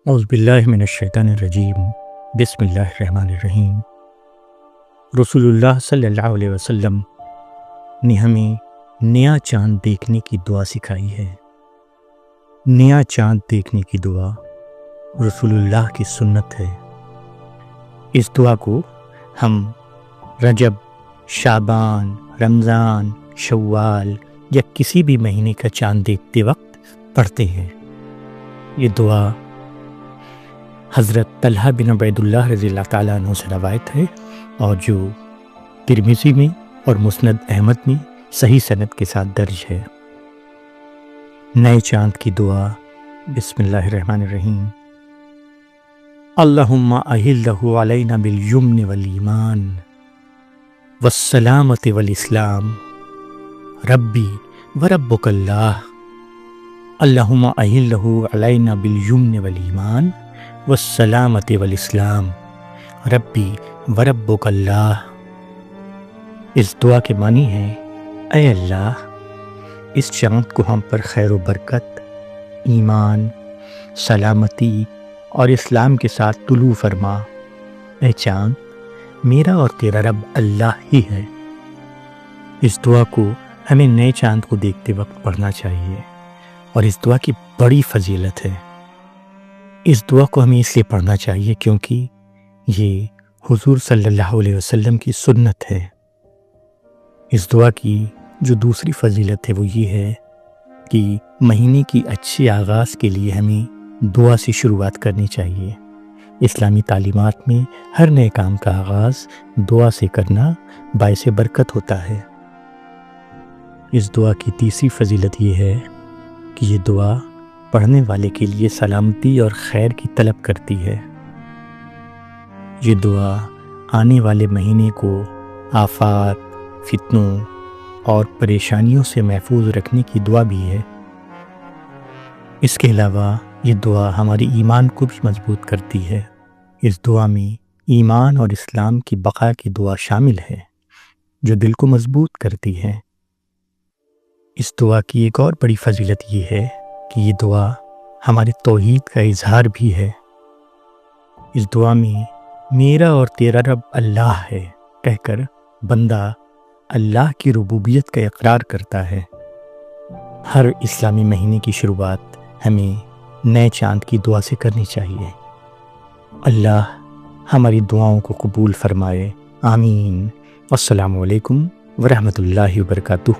اعوذ باللہ من الشیطان الرجیم بسم اللہ الرحمن الرحیم۔ رسول اللہ صلی اللہ علیہ وسلم نے ہمیں نیا چاند دیکھنے کی دعا سکھائی ہے۔ نیا چاند دیکھنے کی دعا رسول اللہ کی سنت ہے۔ اس دعا کو ہم رجب، شعبان، رمضان، شوال یا کسی بھی مہینے کا چاند دیکھتے وقت پڑھتے ہیں۔ یہ دعا حضرت طلحہ بن عبید اللہ رضی اللہ تعالیٰ عنہ سے روایت ہے اور جو ترمذی میں اور مسند احمد میں صحیح سند کے ساتھ درج ہے۔ نئے چاند کی دعا۔ بسم اللہ الرحمن الرحیم۔ اللہم اہلہ علینا بالیمن والایمان والسلامۃ والاسلام ربی وربک اللہ۔ اللہم اہلہ علینا بالیمن والایمان والسلامۃ والاسلام ربی وربک اللہ۔ اس دعا کے معنی ہے: اے اللہ، اس چاند کو ہم پر خیر و برکت، ایمان، سلامتی اور اسلام کے ساتھ طلوع فرما۔ اے چاند، میرا اور تیرا رب اللہ ہی ہے۔ اس دعا کو ہمیں نئے چاند کو دیکھتے وقت پڑھنا چاہیے اور اس دعا کی بڑی فضیلت ہے۔ اس دعا کو ہمیں اس لیے پڑھنا چاہیے کیونکہ یہ حضور صلی اللہ علیہ وسلم کی سنت ہے۔ اس دعا کی جو دوسری فضیلت ہے وہ یہ ہے کہ مہینے کی اچھے آغاز کے لیے ہمیں دعا سے شروعات کرنی چاہیے۔ اسلامی تعلیمات میں ہر نئے کام کا آغاز دعا سے کرنا باعث برکت ہوتا ہے۔ اس دعا کی تیسری فضیلت یہ ہے کہ یہ دعا پڑھنے والے کے لیے سلامتی اور خیر کی طلب کرتی ہے۔ یہ دعا آنے والے مہینے کو آفات، فتنوں اور پریشانیوں سے محفوظ رکھنے کی دعا بھی ہے۔ اس کے علاوہ یہ دعا ہماری ایمان کو بھی مضبوط کرتی ہے۔ اس دعا میں ایمان اور اسلام کی بقا کی دعا شامل ہے جو دل کو مضبوط کرتی ہے۔ اس دعا کی ایک اور بڑی فضیلت یہ ہے کہ یہ دعا ہمارے توحید کا اظہار بھی ہے۔ اس دعا میں میرا اور تیرا رب اللہ ہے کہہ کر بندہ اللہ کی ربوبیت کا اقرار کرتا ہے۔ ہر اسلامی مہینے کی شروعات ہمیں نئے چاند کی دعا سے کرنی چاہیے۔ اللہ ہماری دعاؤں کو قبول فرمائے، آمین۔ السلام علیکم ورحمۃ اللہ وبرکاتہ۔